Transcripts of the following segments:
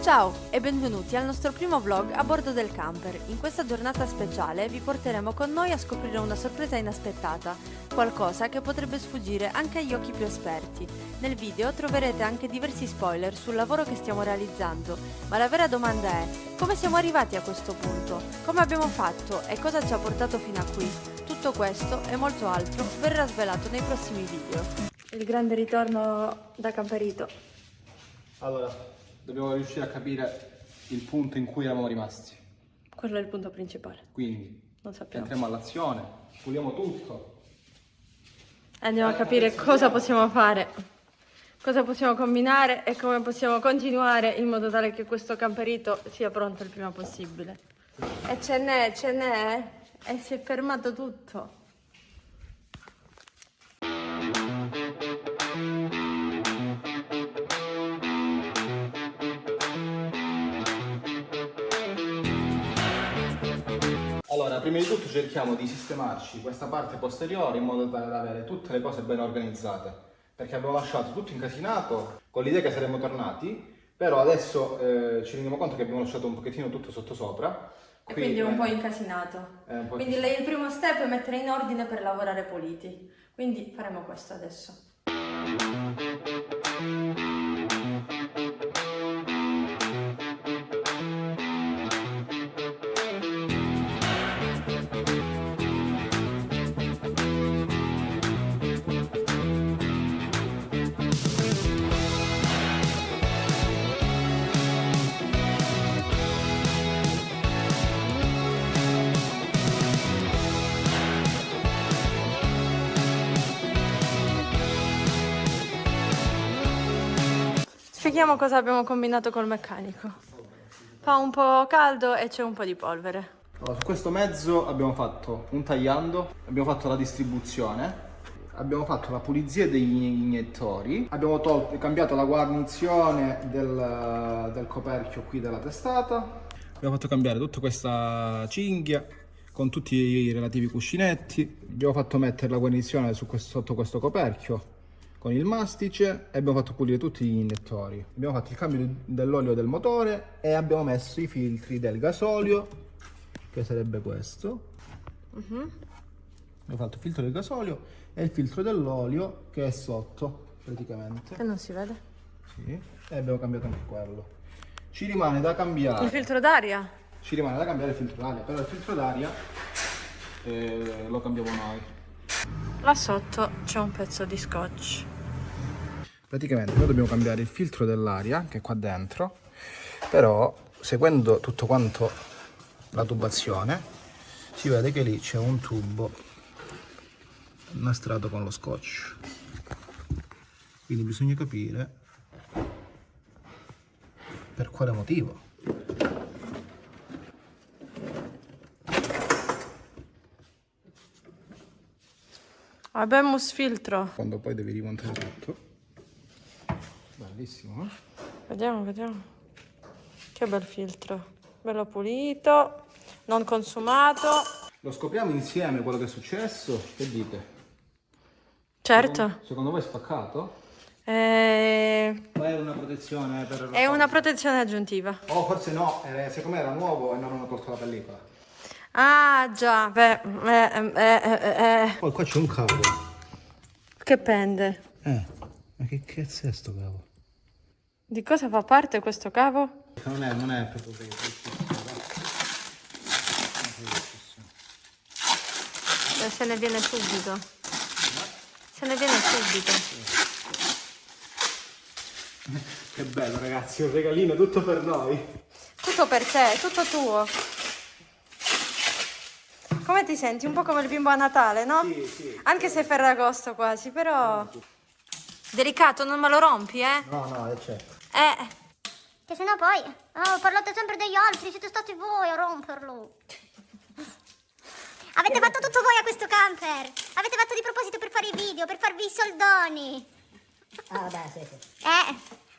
Ciao e benvenuti al nostro primo vlog a bordo del camper. In questa giornata speciale vi porteremo con noi a scoprire una sorpresa inaspettata, qualcosa che potrebbe sfuggire anche agli occhi più esperti. Nel video troverete anche diversi spoiler sul lavoro che stiamo realizzando, ma la vera domanda è: come siamo arrivati a questo punto? Come abbiamo fatto e cosa ci ha portato fino a qui? Tutto questo e molto altro verrà svelato nei prossimi video. Il grande ritorno da Camperito. Allora, dobbiamo riuscire a capire il punto in cui eravamo rimasti. Quello è il punto principale. Quindi Non sappiamo. entriamo all'azione, puliamo tutto. Andiamo a capire cosa possiamo fare, cosa possiamo combinare e come possiamo continuare in modo tale che questo camperito sia pronto il prima possibile. E ce n'è, e si è fermato tutto. Allora, prima di tutto cerchiamo di sistemarci questa parte posteriore in modo tale da avere tutte le cose ben organizzate, perché abbiamo lasciato tutto incasinato con l'idea che saremmo tornati, però adesso ci rendiamo conto che abbiamo lasciato un pochettino tutto sottosopra. E quindi è un po' incasinato. Quindi il primo step è mettere in ordine per lavorare puliti. Quindi faremo questo adesso. Spieghiamo cosa abbiamo combinato col meccanico. Fa un po' caldo e c'è un po' di polvere. Allora, su questo mezzo abbiamo fatto un tagliando, abbiamo fatto la distribuzione, abbiamo fatto la pulizia degli iniettori, abbiamo cambiato la guarnizione del coperchio qui della testata, abbiamo fatto cambiare tutta questa cinghia con tutti i relativi cuscinetti, abbiamo fatto mettere la guarnizione sotto questo coperchio con il mastice e abbiamo fatto pulire tutti gli iniettori. Abbiamo fatto il cambio dell'olio del motore e abbiamo messo i filtri del gasolio, che sarebbe questo. Abbiamo fatto il filtro del gasolio e il filtro dell'olio che è sotto praticamente. Che non si vede. Sì, e abbiamo cambiato anche quello. Ci rimane da cambiare. Il filtro d'aria? Ci rimane da cambiare il filtro d'aria, però il filtro d'aria lo cambiamo noi. Là sotto c'è un pezzo di scotch. Praticamente noi dobbiamo cambiare il filtro dell'aria che è qua dentro, però seguendo tutto quanto la tubazione si vede che lì c'è un tubo innastrato con lo scotch, quindi bisogna capire per quale motivo. Abemus filtro. Quando poi devi rimontare tutto. Bellissimo, eh? Vediamo. Che bel filtro. Bello pulito, non consumato. Lo scopriamo insieme quello che è successo? Che dite? Certo. Secondo voi è spaccato? È O è una protezione per... una protezione aggiuntiva. Oh, forse no, secondo me era nuovo e non hanno tolto la pellicola. Ah già, beh. Poi qua c'è un cavo. Che pende. Ma che cazzo è sto cavo? Di cosa fa parte questo cavo? Non è proprio vero. Se ne viene subito. Se ne viene subito. Che bello ragazzi, un regalino tutto per noi. Tutto per te, tutto tuo. Come ti senti? Un po' come il bimbo a Natale, no? Sì. Anche se è Ferragosto quasi, però... Delicato, non me lo rompi, eh? No, è certo. Che sennò poi parlate sempre degli altri, siete stati voi a romperlo. Avete fatto tutto voi a questo camper. Avete fatto di proposito per fare i video, per farvi i soldoni. Ah, vabbè, sì.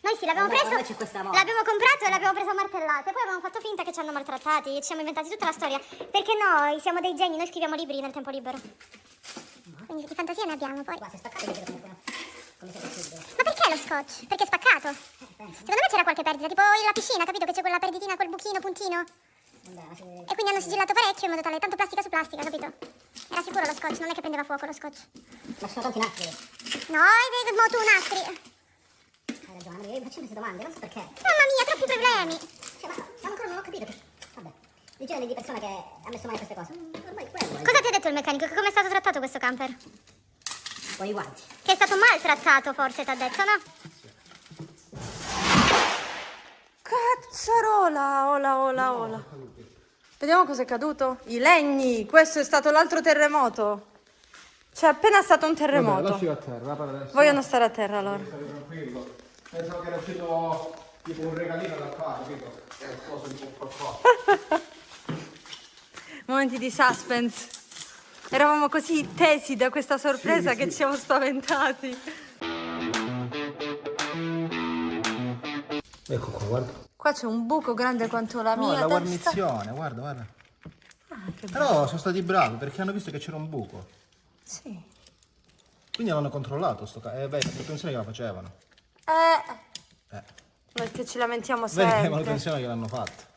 Noi sì, l'abbiamo preso, Noi ci questa volta. l'abbiamo comprato e l'abbiamo preso a martellate. Poi abbiamo fatto finta che ci hanno maltrattati e ci siamo inventati tutta la storia. Perché noi siamo dei geni, noi scriviamo libri nel tempo libero. Quindi di fantasia ne abbiamo poi. Qua si è spaccato, io vedo come Ma perché lo scotch? Perché è spaccato? Secondo me c'era qualche perdita, tipo la piscina, capito? Che c'è quella perditina col buchino, puntino. E quindi hanno sigillato parecchio in modo tale, tanto plastica su plastica, capito? Era sicuro lo scotch, non è che prendeva fuoco lo scotch. Ma sono tanti nastri. No, e mo tu nastri. Hai ragione, ma io mi faccio queste domande, non so perché. Mamma mia, troppi problemi. Cioè, ma ancora non ho capito che... Vabbè, il genere di persona che ha messo male a queste cose. Ormai quello è. Cosa ti ha detto il meccanico? Come è stato trattato questo camper? Con i guanti. Che è stato maltrattato, forse, ti ha detto, no? Cazzarola, ola. Vediamo cos'è caduto. I legni, questo è stato l'altro terremoto. C'è appena stato un terremoto. Lascialo a terra, per adesso. Vogliono stare a terra allora. Stai tranquillo. Pensavo che era uscito tipo un regalino da qua, capito? È un coso di un qualcosa. Momenti di suspense. Eravamo così tesi da questa sorpresa che ci siamo spaventati. Ecco qua, guarda. Qua c'è un buco grande quanto la No, mia la testa. guarnizione, guarda. Che bello. Però sono stati bravi perché hanno visto che c'era un buco. Sì. Quindi l'hanno controllato sto vedi, la manutenzione che la facevano. Perché ci lamentiamo Vedi che sempre. manutenzione che l'hanno fatta.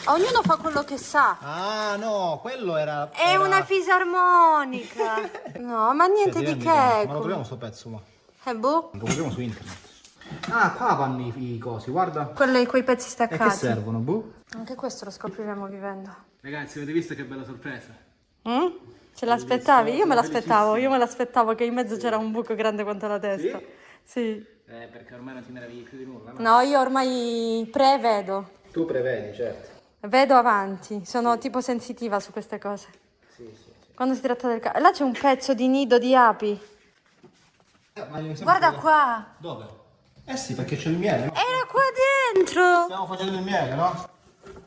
Ognuno fa quello che sa. Ah no, quello era... È una fisarmonica. No, ma niente di che. Ma lo troviamo sto pezzo, ma. Boh. Lo troviamo su internet. Ah, qua vanno i cosi, guarda. Quei pezzi E staccati. che servono, boh? Anche questo lo scopriremo vivendo. Ragazzi, avete visto che bella sorpresa? Ce l'aspettavi? Io me l'aspettavo che in mezzo c'era un buco grande quanto la testa. Sì. Perché ormai non ti meravigli più di nulla, no? No, io ormai prevedo. Tu prevedi, certo. Vedo avanti. Sono tipo sensitiva su queste cose. Sì. Quando si tratta del là c'è un pezzo di nido di api. Guarda qua. Dove? Eh sì, perché c'è il miele, no? Era qua dentro. Stiamo facendo il miele, no?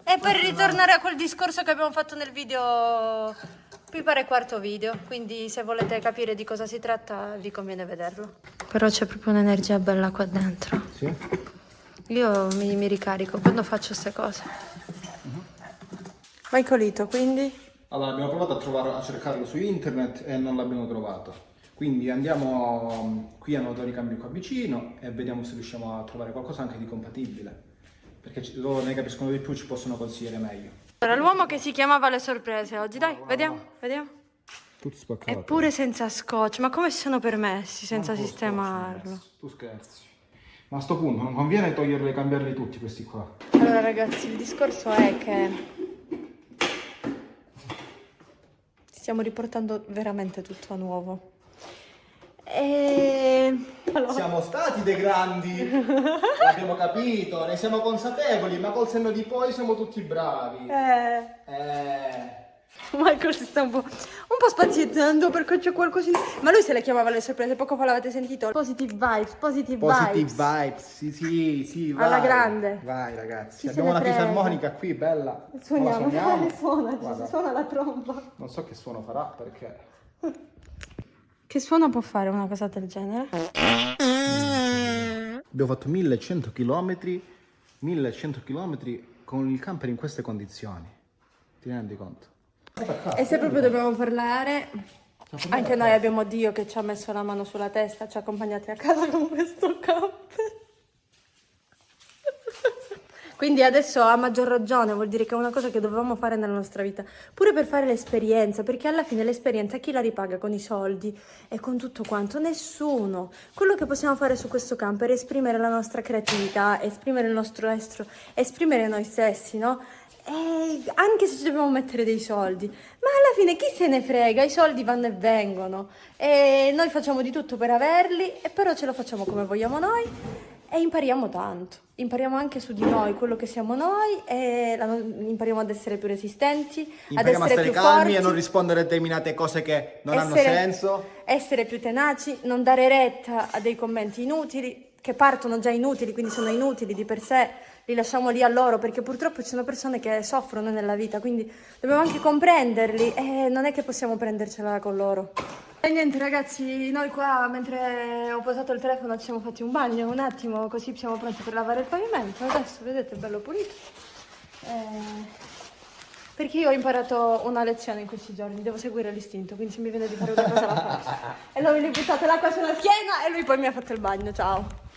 E per ritornare a quel discorso che abbiamo fatto nel video, qui pare quarto video, quindi se volete capire di cosa si tratta vi conviene vederlo. Però c'è proprio un'energia bella qua dentro. Sì. Io mi ricarico quando faccio queste cose. Michaelito, quindi? Allora, abbiamo provato a cercarlo su internet e non l'abbiamo trovato. Quindi andiamo qui a Noto Ricambio qua vicino e vediamo se riusciamo a trovare qualcosa anche di compatibile. Perché loro ne capiscono di più, ci possono consigliare meglio. Era l'uomo che si chiamava le sorprese oggi, dai, vediamo. Tutto spaccato. Eppure senza scotch, ma come si sono permessi senza Manco sistemarlo? scotch, tu scherzi. Ma a sto punto non conviene toglierli e cambiarli tutti questi qua. Allora ragazzi, il discorso è che stiamo riportando veramente tutto a nuovo. Siamo stati dei grandi, l'abbiamo capito, ne siamo consapevoli, ma col senno di poi siamo tutti bravi. Michael si sta un po' spaziettando perché c'è qualcosina. Ma lui se le chiamava le sorprese, poco fa l'avete sentito? Positive vibes. Positive vibes, sì, vai. Alla grande. Vai ragazzi, Chi se abbiamo ne una frega. fisarmonica qui, bella. Suoniamo, La suona, Guarda, suona la tromba. non so che suono farà perché... Che suono può fare una cosa del genere? Abbiamo fatto 1100 km con il camper in queste condizioni. Ti rendi conto? E se proprio dobbiamo parlare, anche noi abbiamo Dio che ci ha messo la mano sulla testa, ci ha accompagnati a casa con questo camper. Quindi adesso a maggior ragione vuol dire che è una cosa che dovevamo fare nella nostra vita, pure per fare l'esperienza, perché alla fine l'esperienza chi la ripaga con i soldi e con tutto quanto? Nessuno. Quello che possiamo fare su questo camper è esprimere la nostra creatività, esprimere il nostro estro, esprimere noi stessi, no? E anche se ci dobbiamo mettere dei soldi, ma alla fine chi se ne frega, i soldi vanno e vengono e noi facciamo di tutto per averli e però ce lo facciamo come vogliamo noi. E impariamo tanto, impariamo anche su di noi, quello che siamo noi, e impariamo ad essere più resistenti, Impariamo ad essere a stare più calmi forti, e non rispondere a determinate cose che non hanno senso. essere più tenaci, non dare retta a dei commenti inutili, che partono già inutili, quindi sono inutili di per sé, li lasciamo lì a loro, perché purtroppo ci sono persone che soffrono nella vita, quindi dobbiamo anche comprenderli e non è che possiamo prendercela con loro. E niente ragazzi, noi qua mentre ho posato il telefono ci siamo fatti un bagno un attimo, così siamo pronti per lavare il pavimento. Adesso vedete, è bello pulito. Perché io ho imparato una lezione in questi giorni, devo seguire l'istinto, quindi se mi viene di fare una cosa la faccio. E lui mi ha buttato l'acqua sulla schiena e lui poi mi ha fatto il bagno, ciao.